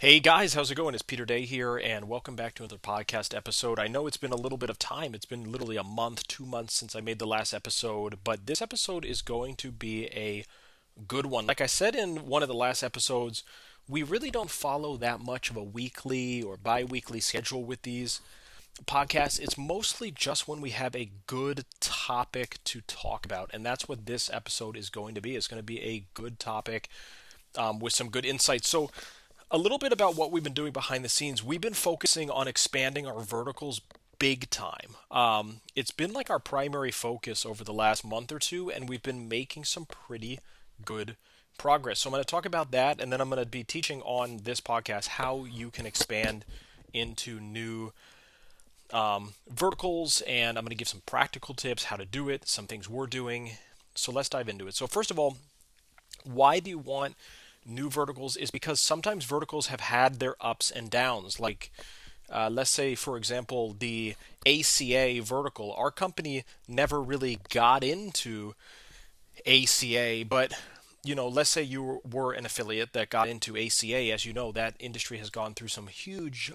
Hey guys, how's it going? It's Peter Day here, and welcome back to another podcast episode. I know it's been a little bit of time. It's been literally a month, 2 months since I made the last episode, but this episode is going to be a good one. Like I said in one of the last episodes, we really don't follow that much of a weekly or bi weekly schedule with these podcasts. It's mostly just when we have a good topic to talk about, and that's what this episode is going to be. It's going to be a good topic with some good insights. So, a little bit about what we've been doing behind the scenes. We've been focusing on expanding our verticals big time. It's been like our primary focus over the last month or two, and we've been making some pretty good progress. So I'm going to talk about that, and then I'm going to be teaching on this podcast how you can expand into new verticals, and I'm going to give some practical tips how to do it, some things we're doing. So let's dive into it. So first of all, why do you want new verticals is because sometimes verticals have had their ups and downs. Like, let's say, for example, the ACA vertical. Our company never really got into ACA, but let's say you were an affiliate that got into ACA. As you know, that industry has gone through some huge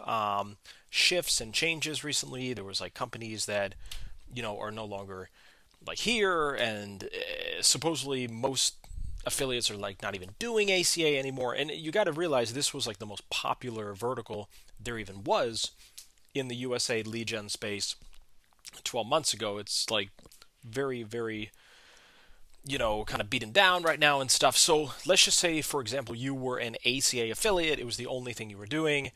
shifts and changes recently. There was like companies that are no longer like here, and supposedly most affiliates are like not even doing ACA anymore. And you got to realize this was like the most popular vertical there even was in the USA lead gen space 12 months ago. It's like very, very, kind of beaten down right now and stuff. So let's just say, for example, you were an ACA affiliate. It was the only thing you were doing.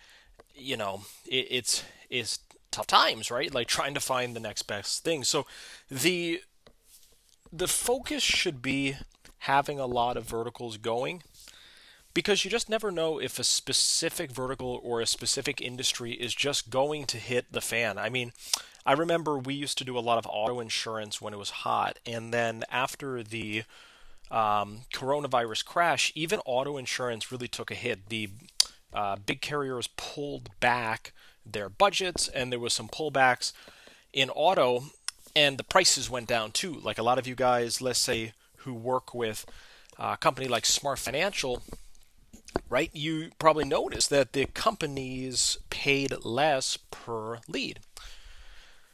It's tough times, right? Like trying to find the next best thing. So the the focus should be having a lot of verticals going, because you just never know if a specific vertical or a specific industry is just going to hit the fan. I mean, I remember we used to do a lot of auto insurance when it was hot, and then after the coronavirus crash, even auto insurance really took a hit. The big carriers pulled back their budgets, and there was some pullbacks in auto, and the prices went down too. Like a lot of you guys, let's say, who work with a company like Smart Financial, right? You probably noticed that the companies paid less per lead.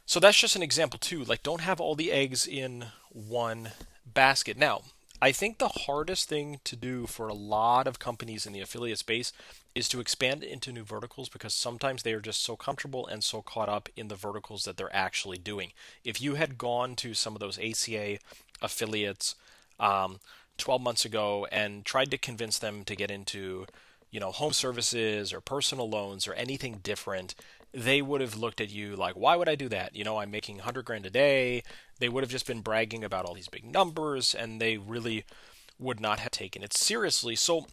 So that's just an example too. Like, don't have all the eggs in one basket. Now, I think the hardest thing to do for a lot of companies in the affiliate space is to expand into new verticals, because sometimes they are just so comfortable and so caught up in the verticals that they're actually doing. If you had gone to some of those ACA affiliates 12 months ago and tried to convince them to get into, home services or personal loans or anything different, they would have looked at you like, why would I do that? I'm making 100 grand a day. They would have just been bragging about all these big numbers, and they really would not have taken it seriously. So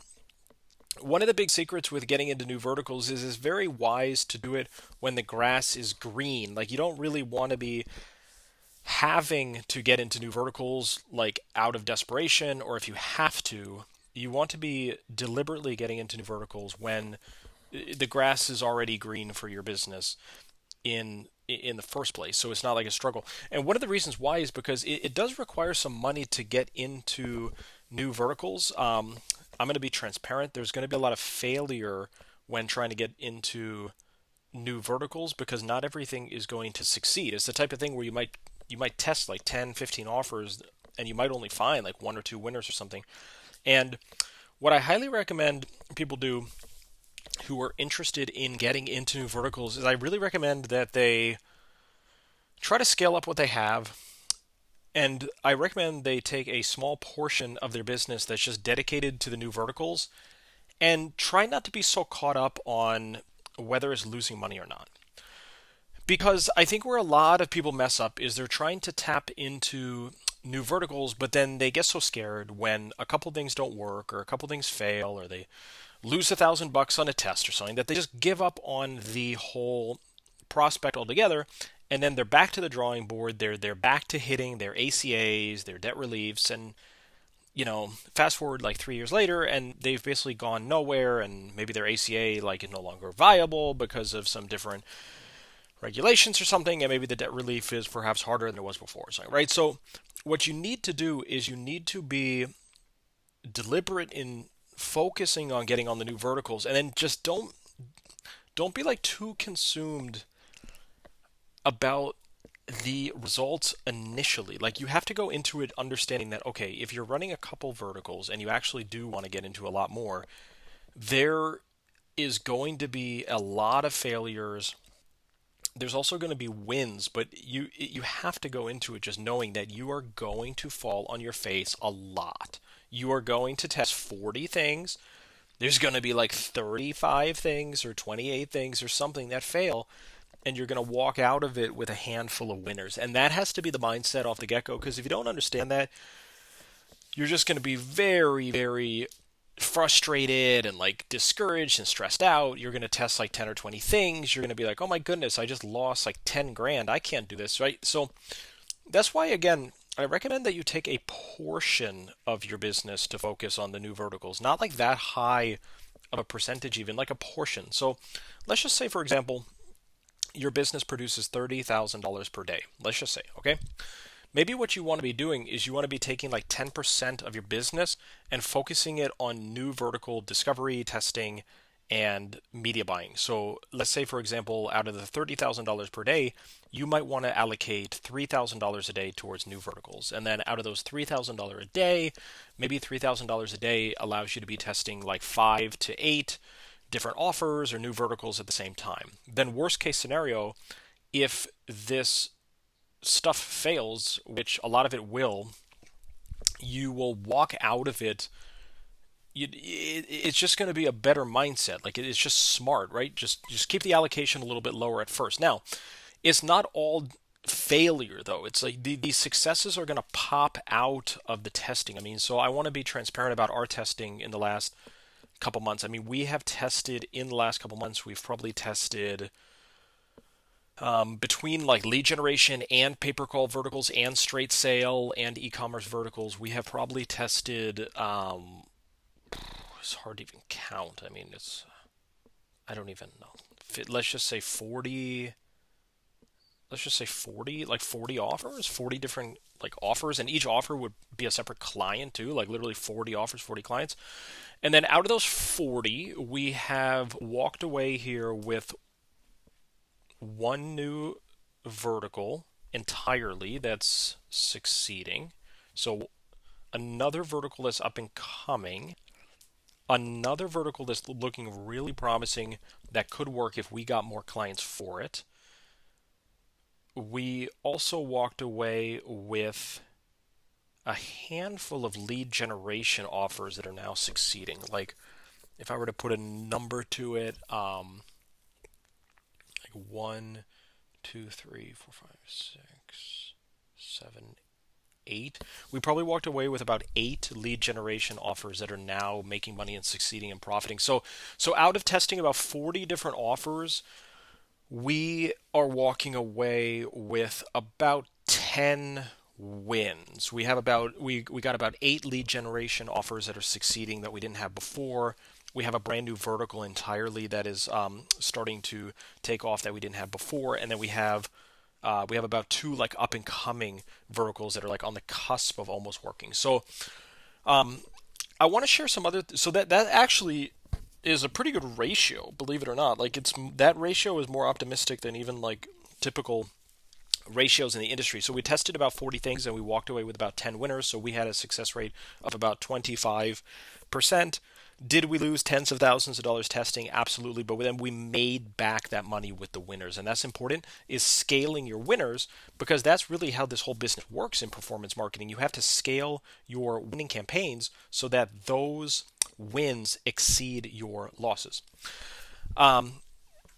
one of the big secrets with getting into new verticals is it's very wise to do it when the grass is green. Like, you don't really want to be having to get into new verticals like out of desperation, or if you have to, you want to be deliberately getting into new verticals when the grass is already green for your business in the first place, so it's not like a struggle. And one of the reasons why is because it does require some money to get into new verticals. I'm going to be transparent. There's going to be a lot of failure when trying to get into new verticals, because not everything is going to succeed. It's the type of thing where you might test like 10, 15 offers, and you might only find like one or two winners or something. And what I highly recommend people do who are interested in getting into new verticals is I really recommend that they try to scale up what they have. And I recommend they take a small portion of their business that's just dedicated to the new verticals, and try not to be so caught up on whether it's losing money or not. Because I think where a lot of people mess up is they're trying to tap into new verticals, but then they get so scared when a couple things don't work, or a couple things fail, or they lose $1,000 on a test or something, that they just give up on the whole prospect altogether, and then they're back to the drawing board. They're back to hitting their ACAs, their debt reliefs, and fast forward like 3 years later, and they've basically gone nowhere, and maybe their ACA like is no longer viable because of some different regulations or something, and maybe the debt relief is perhaps harder than it was before, so, right? So what you need to do is you need to be deliberate in focusing on getting on the new verticals, and then just don't be like too consumed about the results initially. Like, you have to go into it understanding that, okay, if you're running a couple verticals and you actually do want to get into a lot more, there is going to be a lot of failures. There's also going to be wins, but you have to go into it just knowing that you are going to fall on your face a lot. You are going to test 40 things. There's going to be like 35 things or 28 things or something that fail, and you're going to walk out of it with a handful of winners. And that has to be the mindset off the get-go, because if you don't understand that, you're just going to be very, very frustrated and like discouraged and stressed out. You're going to test like 10 or 20 things. You're going to be like, oh my goodness, I just lost like 10 grand. I can't do this, right? So that's why, again, I recommend that you take a portion of your business to focus on the new verticals, not like that high of a percentage, even like a portion. So let's just say, for example, your business produces $30,000 per day. Let's just say, okay? Maybe what you want to be doing is you want to be taking like 10% of your business and focusing it on new vertical discovery, testing, and media buying. So let's say, for example, out of the $30,000 per day, you might want to allocate $3,000 a day towards new verticals. And then out of those $3,000 a day, maybe $3,000 a day allows you to be testing like 5 to 8 different offers or new verticals at the same time. Then worst case scenario, if this stuff fails, which a lot of it will, you will walk out of it. It's just going to be a better mindset. Like, it's just smart, right? Just keep the allocation a little bit lower at first. Now, it's not all failure though. It's like these successes are going to pop out of the testing. I mean, so I want to be transparent about our testing in the last couple months. I mean, we have tested in the last couple months. We've probably tested between like lead generation and pay-per-call verticals and straight sale and e-commerce verticals, we have probably tested, it's hard to even count. I mean, I don't even know. Let's just say 40, like 40 offers, 40 different like offers, and each offer would be a separate client too, like literally 40 offers, 40 clients. And then out of those 40, we have walked away here with one new vertical entirely that's succeeding. So another vertical that's up and coming, another vertical that's looking really promising that could work if we got more clients for it. We also walked away with a handful of lead generation offers that are now succeeding. Like, if I were to put a number to it, like 1, 2, 3, 4, 5, 6, 7, 8. We probably walked away with about 8 lead generation offers that are now making money and succeeding and profiting. So out of testing about 40 different offers, we are walking away with about 10 wins. We got about 8 lead generation offers that are succeeding that we didn't have before. We have a brand new vertical entirely that is starting to take off that we didn't have before, and then we have about 2 like up and coming verticals that are like on the cusp of almost working. So I want to share some other. So that actually is a pretty good ratio, believe it or not. Like, that ratio is more optimistic than even like typical ratios in the industry. So we tested about 40 things and we walked away with about 10 winners. So we had a success rate of about 25%. Did we lose tens of thousands of dollars testing? Absolutely. But then we made back that money with the winners. And that's important, is scaling your winners, because that's really how this whole business works in performance marketing. You have to scale your winning campaigns so that those wins exceed your losses.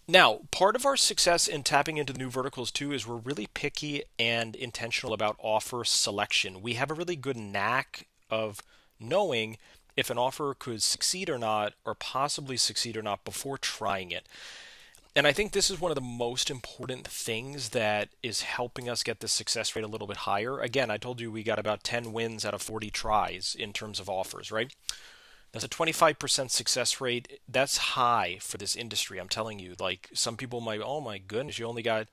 Now, part of our success in tapping into new verticals too is we're really picky and intentional about offer selection. We have a really good knack of knowing if an offer could succeed or not, or possibly succeed or not, before trying it. And I think this is one of the most important things that is helping us get the success rate a little bit higher. Again, I told you we got about 10 wins out of 40 tries in terms of offers, right? That's a 25% success rate. That's high for this industry, I'm telling you. Like, some people might, oh my goodness, you only got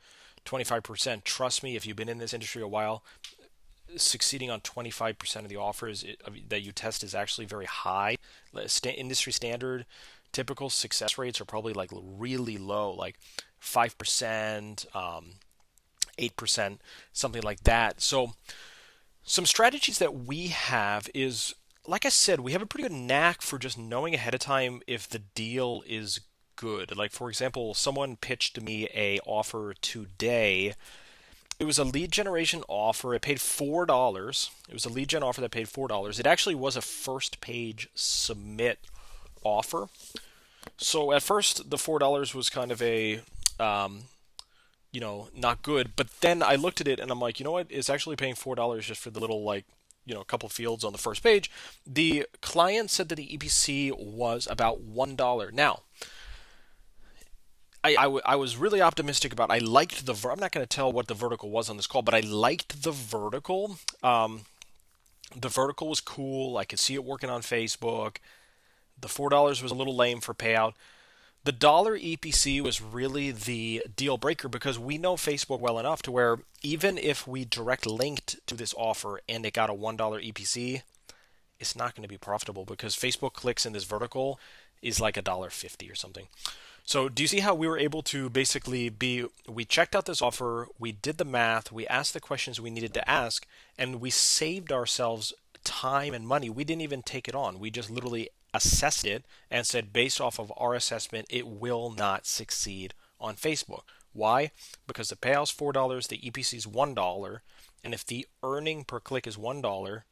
25%. Trust me, if you've been in this industry a while, succeeding on 25% of the offers that you test is actually very high. Industry standard typical success rates are probably like really low, like 5%, 8%, something like that. So some strategies that we have is, like I said, we have a pretty good knack for just knowing ahead of time if the deal is good. Like for example, someone pitched me a offer today. It was a lead generation offer. It paid $4. It was a lead gen offer that paid $4. It actually was a first page submit offer. So at first, the $4 was kind of a, not good. But then I looked at it and I'm like, you know what? It's actually paying $4 just for the little, like, a couple fields on the first page. The client said that the EPC was about $1. Now, I was really optimistic about. I liked the. I'm not going to tell what the vertical was on this call, but I liked the vertical. The vertical was cool. I could see it working on Facebook. The $4 was a little lame for payout. The dollar EPC was really the deal breaker because we know Facebook well enough to where even if we direct linked to this offer and it got a $1 EPC, it's not going to be profitable because Facebook clicks in this vertical is like $1.50 or something. So do you see how we were able to basically we checked out this offer, we did the math, we asked the questions we needed to ask, and we saved ourselves time and money. We didn't even take it on. We just literally assessed it and said, based off of our assessment, it will not succeed on Facebook. Why? Because the payout's $4, the EPC is $1, and if the earning per click is $1,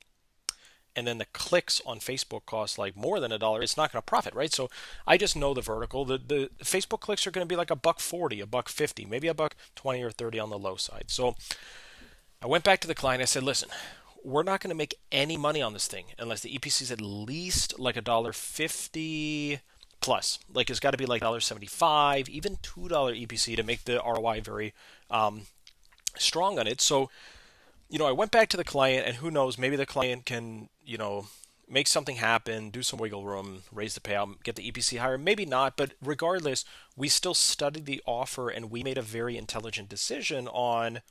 and then the clicks on Facebook cost like more than $1, it's not going to profit, right? So I just know the vertical. The Facebook clicks are going to be like $1.40, $1.50, maybe $1.20 or 30 on the low side. So I went back to the client. I said, listen, we're not going to make any money on this thing unless the EPC is at least like $1.50 plus. Like it's got to be like $1.75, even $2 EPC to make the ROI very strong on it. So I went back to the client, and who knows, maybe the client can, make something happen, do some wiggle room, raise the payout, get the EPC higher. Maybe not, but regardless, we still studied the offer and we made a very intelligent decision on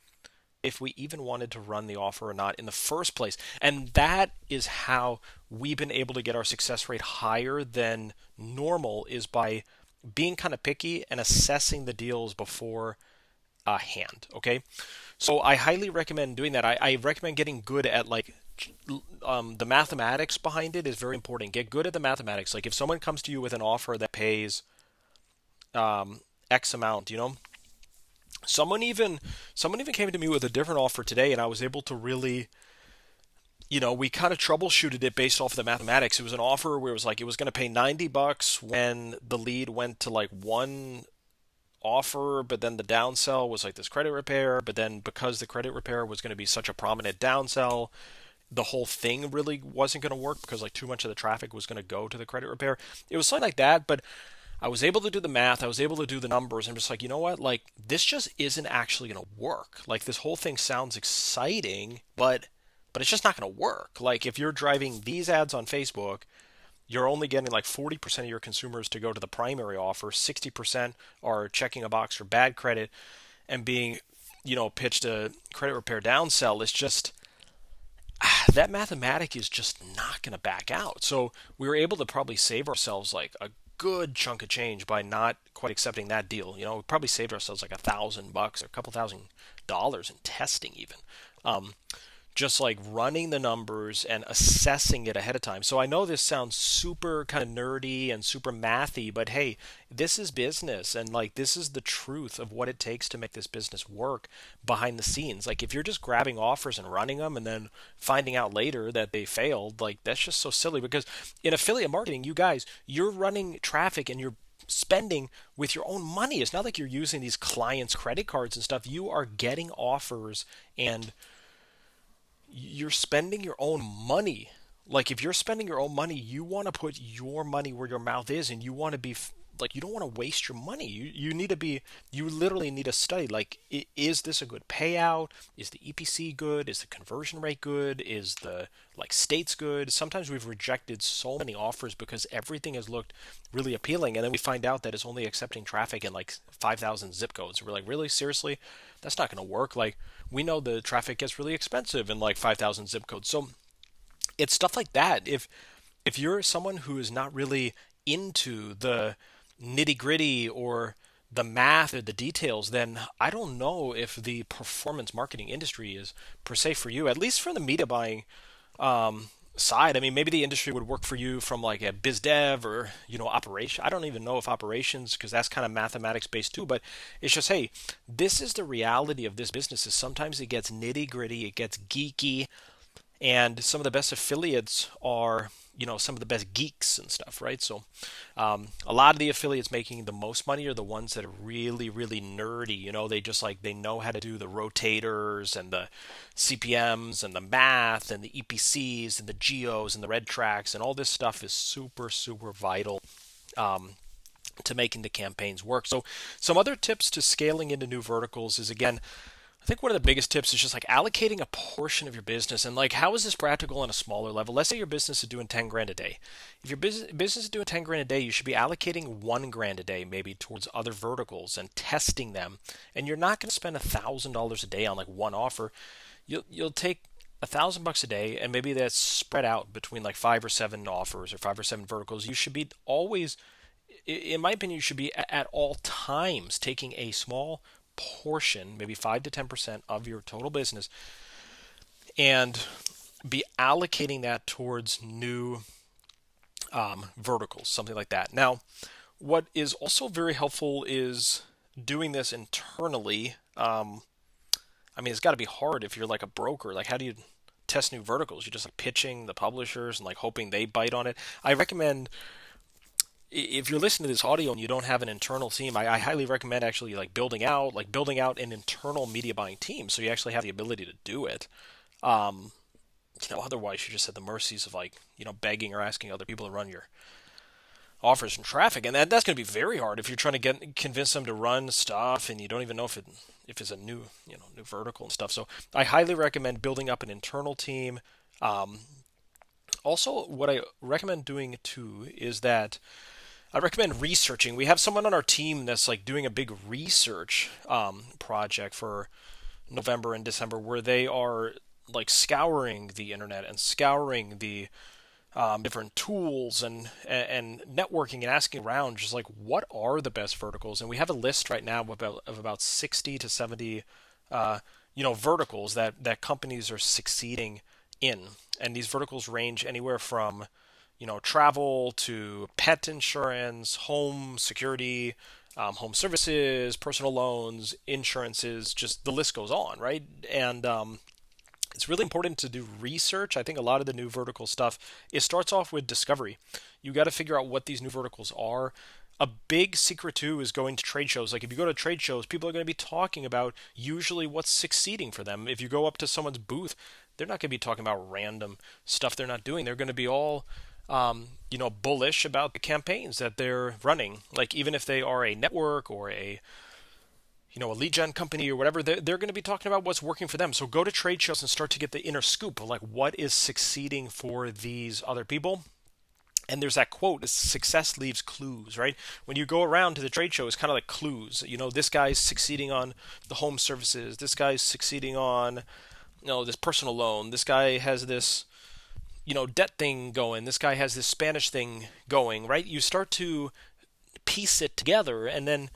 if we even wanted to run the offer or not in the first place. And that is how we've been able to get our success rate higher than normal, is by being kind of picky and assessing the deals before hand. Okay. So I highly recommend doing that. I recommend getting good at the mathematics behind it is very important. Get good at the mathematics. Like if someone comes to you with an offer that pays X amount, someone even came to me with a different offer today, and I was able to really, we kind of troubleshooted it based off of the mathematics. It was an offer where it was going to pay $90 when the lead went to like one offer, but then the downsell was like this credit repair, but then because the credit repair was going to be such a prominent downsell, the whole thing really wasn't going to work because like too much of the traffic was going to go to the credit repair. It was something like that, but I was able to do the math, I was able to do the numbers, and I'm just like, you know what, like this just isn't actually going to work. Like this whole thing sounds exciting, but it's just not going to work. Like if you're driving these ads on Facebook, you're only getting like 40% of your consumers to go to the primary offer. 60% are checking a box for bad credit and being, pitched a credit repair downsell. It's just, that mathematic is just not going to back out. So we were able to probably save ourselves like a good chunk of change by not quite accepting that deal. We probably saved ourselves like $1,000 or a couple $1,000 in testing even. Just like running the numbers and assessing it ahead of time. So I know this sounds super kind of nerdy and super mathy, but hey, this is business, and like this is the truth of what it takes to make this business work behind the scenes. Like if you're just grabbing offers and running them and then finding out later that they failed, like that's just so silly, because in affiliate marketing, you're running traffic and you're spending with your own money. It's not like you're using these clients' credit cards and stuff. You are getting offers and you're spending your own money. Like if you're spending your own money, you want to put your money where your mouth is, and you want to be like you don't want to waste your money. You need to be you literally need to study like is this a good payout? Is the EPC good? Is the conversion rate good? Is the like states good? Sometimes we've rejected so many offers because everything has looked really appealing, and then we find out that it's only accepting traffic in like 5,000 zip codes. We're like, really, seriously, that's not going to work. Like we know the traffic gets really expensive in like 5,000 zip codes. So it's stuff like that. If you're someone who is not really into the nitty gritty or the math or the details, then I don't know if the performance marketing industry is per se for you. At least from the media buying side. I mean, maybe the industry would work for you from like a biz dev or operation. I don't even know if operations, because that's kind of mathematics based too. But it's just, hey, this is the reality of this business. Is sometimes it gets nitty gritty, it gets geeky, and some of the best affiliates are some of the best geeks and stuff, right? So a lot of the affiliates making the most money are the ones that are really really nerdy. They just like they know how to do the rotators and the CPMs and the math and the EPCs and the geos and the red tracks, and all this stuff is super super vital to making the campaigns work. So some other tips to scaling into new verticals is, again, I think one of the biggest tips is just like allocating a portion of your business. And like, how is this practical on a smaller level? Let's say your business is doing 10 grand a day. If your business is doing 10 grand a day, you should be allocating 1 grand a day maybe towards other verticals and testing them. And you're not going to spend $1,000 a day on like one offer. You'll take $1,000 a day, and maybe that's spread out between like 5 or 7 offers or 5 or 7 verticals. You should be always, in my opinion, you should be at all times taking a small portion, maybe 5 to 10% of your total business, and be allocating that towards new verticals, something like that. Now, what is also very helpful is doing this internally. I mean, it's got to be hard if you're like a broker. Like, how do you test new verticals? You're just like pitching the publishers and like hoping they bite on it. I recommend, if you're listening to this audio and you don't have an internal team, I highly recommend actually like building out an internal media buying team, so you actually have the ability to do it. Otherwise you're just at the mercies of like begging or asking other people to run your offers and traffic, and that's going to be very hard if you're trying to convince them to run stuff and you don't even know if it's a new new vertical and stuff. So I highly recommend building up an internal team. Also, what I recommend doing too is that I recommend researching. We have someone on our team that's like doing a big research project for November and December, where they are like scouring the internet and scouring the different tools and networking and asking around, just like what are the best verticals. And we have a list right now of about 60 to 70 verticals that companies are succeeding in, and these verticals range anywhere from travel to pet insurance, home security, home services, personal loans, insurances, just the list goes on, right? And it's really important to do research. I think a lot of the new vertical stuff, it starts off with discovery. You got to figure out what these new verticals are. A big secret too is going to trade shows. Like if you go to trade shows, people are going to be talking about usually what's succeeding for them. If you go up to someone's booth, they're not going to be talking about random stuff they're not doing. They're going to be all bullish about the campaigns that they're running. Like even if they are a network or a lead gen company or whatever, they're going to be talking about what's working for them. So go to trade shows and start to get the inner scoop of like what is succeeding for these other people. And there's that quote: "Success leaves clues." Right? When you go around to the trade show, it's kind of like clues. This guy's succeeding on the home services. This guy's succeeding on this personal loan. This guy has this debt thing going. This guy has this Spanish thing going, right? You start to piece it together, and then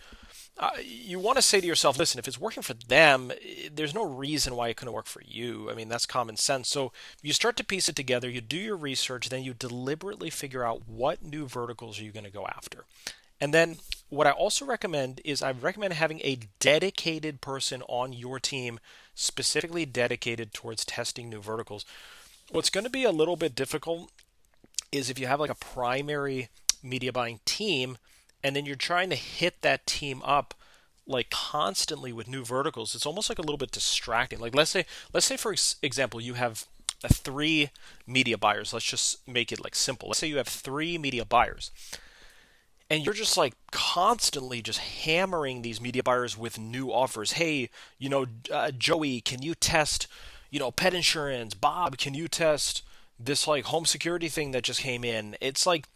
you want to say to yourself, listen, if it's working for them, there's no reason why it couldn't work for you. I mean, that's common sense. So you start to piece it together, you do your research, then you deliberately figure out what new verticals are you going to go after. And then what I also recommend is I recommend having a dedicated person on your team specifically dedicated towards testing new verticals. What's going to be a little bit difficult is if you have like a primary media buying team and then you're trying to hit that team up like constantly with new verticals. It's almost like a little bit distracting. Like let's say for example, you have 3 media buyers. Let's just make it like simple. Let's say you have 3 media buyers. and you're just like constantly just hammering these media buyers with new offers. Hey, Joey, can you test, pet insurance? Bob, can you test this like home security thing that just came in? It's like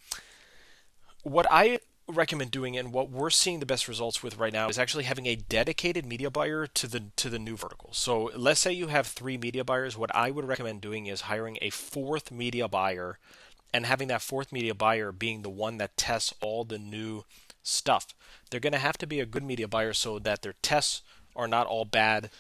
what I recommend doing and what we're seeing the best results with right now is actually having a dedicated media buyer to the new vertical. So let's say you have 3 media buyers. What I would recommend doing is hiring a fourth media buyer and having that fourth media buyer being the one that tests all the new stuff. They're going to have to be a good media buyer so that their tests are not all bad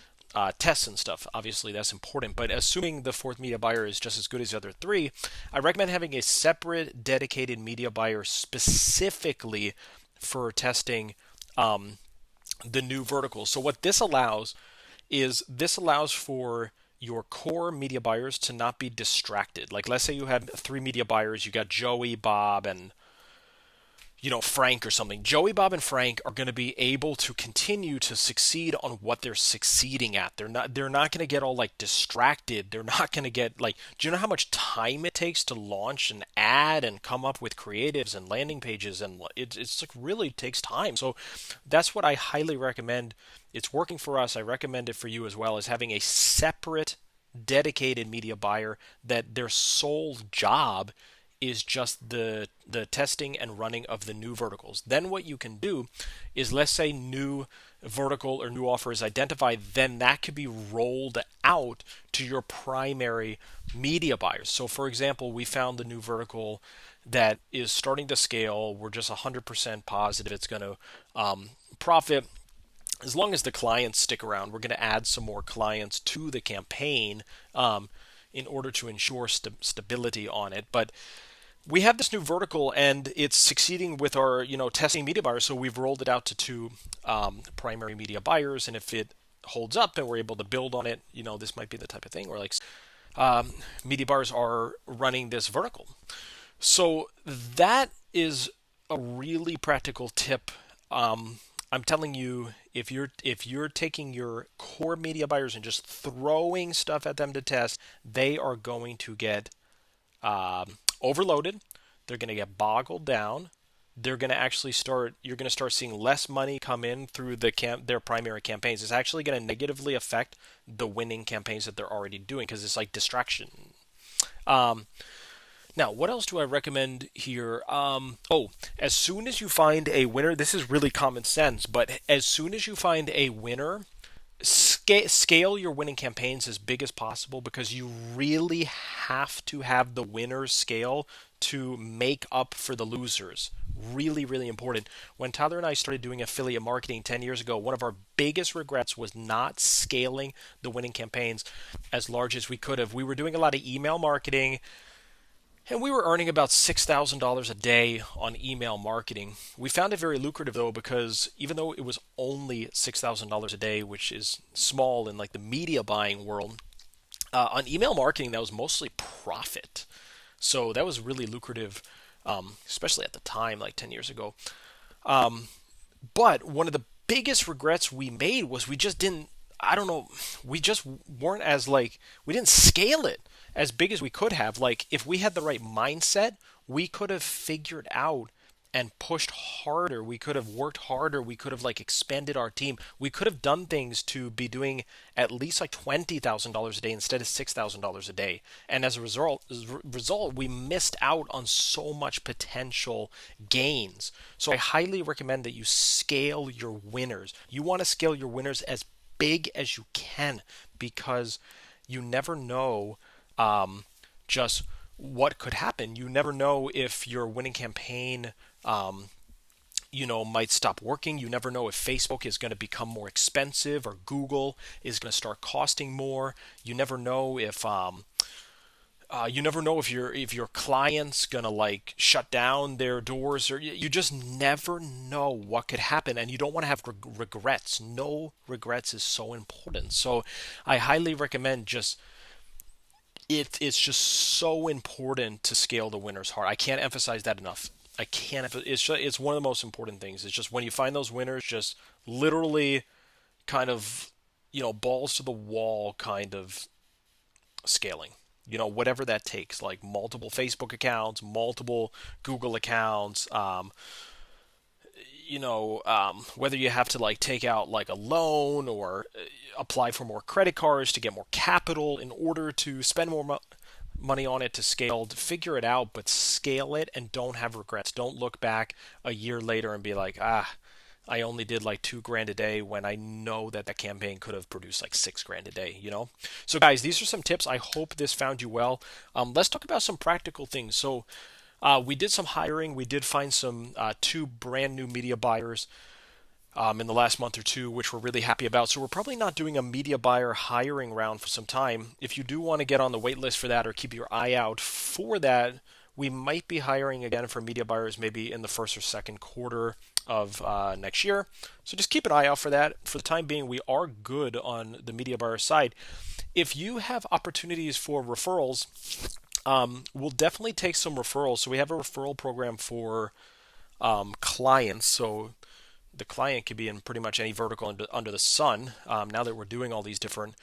tests and stuff. Obviously, that's important. But assuming the fourth media buyer is just as good as the other 3, I recommend having a separate, dedicated media buyer specifically for testing the new verticals. So what this allows is this allows for your core media buyers to not be distracted. Like let's say you had 3 media buyers, you got Joey, Bob, and Frank or something. Joey, Bob, and Frank are going to be able to continue to succeed on what they're succeeding at. They're not going to get all like distracted. They're not going to get like, do you know how much time it takes to launch an ad and come up with creatives and landing pages, and it's like really takes time. So that's what I highly recommend. It's working for us. I recommend it for you as well, as having a separate dedicated media buyer that their sole job is just the testing and running of the new verticals. Then what you can do is, let's say new vertical or new offer is identified, then that could be rolled out to your primary media buyers. So for example, we found the new vertical that is starting to scale. We're just 100% positive it's going to profit. As long as the clients stick around, we're going to add some more clients to the campaign in order to ensure stability on it. But we have this new vertical and it's succeeding with our testing media buyers, so we've rolled it out to 2 primary media buyers, and if it holds up and we're able to build on it, this might be the type of thing where like media buyers are running this vertical. So that is a really practical tip. I'm telling you, if you're taking your core media buyers and just throwing stuff at them to test, they are going to get overloaded. They're going to get boggled down. They're going to actually start. You're going to start seeing less money come in through their primary campaigns. It's actually going to negatively affect the winning campaigns that they're already doing because it's like distraction. Now, what else do I recommend here? As soon as you find a winner, this is really common sense, but as soon as you find a winner, scale your winning campaigns as big as possible, because you really have to have the winners scale to make up for the losers. Really, really important. When Tyler and I started doing affiliate marketing 10 years ago, one of our biggest regrets was not scaling the winning campaigns as large as we could have. We were doing a lot of email marketing, and we were earning about $6,000 a day on email marketing. We found it very lucrative though, because even though it was only $6,000 a day, which is small in like the media buying world, on email marketing that was mostly profit. So that was really lucrative, especially at the time, like 10 years ago. But one of the biggest regrets we made was we just didn't, I don't know, we just weren't as like, we didn't scale it as big as we could have. Like if we had the right mindset, we could have figured out and pushed harder. We could have worked harder. We could have like expanded our team. We could have done things to be doing at least like $20,000 a day instead of $6,000 a day. And as a result, we missed out on so much potential gains. So I highly recommend that you scale your winners. You want to scale your winners as big as you can, because you never know just what could happen. You never know if your winning campaign might stop working. You never know if Facebook is going to become more expensive or Google is going to start costing more. You never know if your client's gonna like shut down their doors, or you just never know what could happen, and you don't want to have regrets. No regrets is so important. So I highly recommend it's just so important to scale the winners hard. I can't emphasize that enough. I can't. It's one of the most important things. It's just when you find those winners, just literally kind of balls to the wall kind of scaling. Whatever that takes, like multiple Facebook accounts, multiple Google accounts, whether you have to like take out like a loan or apply for more credit cards to get more capital in order to spend more money on it to scale. Figure it out, but scale it and don't have regrets. Don't look back a year later and be like, I only did like 2 grand a day when I know that that campaign could have produced like 6 grand a day, you know? So, guys, these are some tips. I hope this found you well. Let's talk about some practical things. So, we did some hiring. We did find some 2 brand new media buyers in the last month or two, which we're really happy about. So we're probably not doing a media buyer hiring round for some time. If you do want to get on the wait list for that or keep your eye out for that, we might be hiring again for media buyers maybe in the first or second quarter of next year. So just keep an eye out for that. For the time being, we are good on the media buyer side. If you have opportunities for referrals, we'll definitely take some referrals. So we have a referral program for clients. So the client could be in pretty much any vertical under the sun, now that we're doing all these different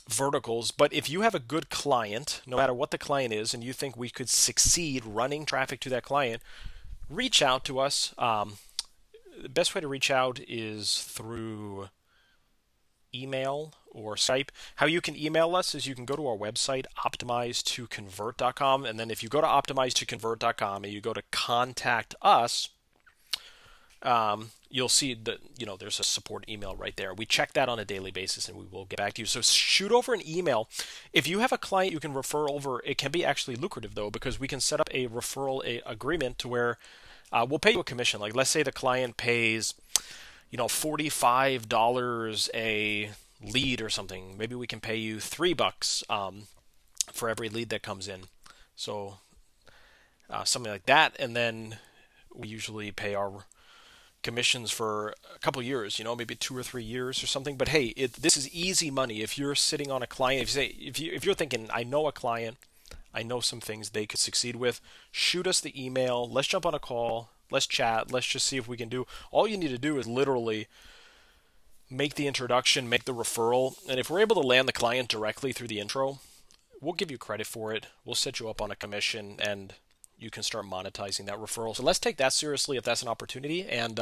verticals. But if you have a good client, no matter what the client is, and you think we could succeed running traffic to that client, reach out to us. The best way to reach out is through email or Skype. How you can email us is you can go to our website, optimizetoconvert.com, and then if you go to optimizetoconvert.com and you go to contact us, you'll see that there's a support email right there. We check that on a daily basis and we will get back to you. So shoot over an email. If you have a client you can refer over, it can be actually lucrative though, because we can set up a referral agreement to where we'll pay you a commission. Like let's say the client pays $45 a lead or something. Maybe we can pay you $3 for every lead that comes in. So something like that, and then we usually pay our commissions for a couple years, maybe 2 or 3 years or something. But hey, this is easy money. If you're sitting on a client, if you're thinking, I know a client, I know some things they could succeed with, shoot us the email. Let's jump on a call. Let's chat. Let's just see if we can do. All you need to do is literally make the introduction, make the referral, and if we're able to land the client directly through the intro, we'll give you credit for it. We'll set you up on a commission, and you can start monetizing that referral. So let's take that seriously if that's an opportunity, and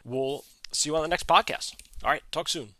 we'll see you on the next podcast. All right, talk soon.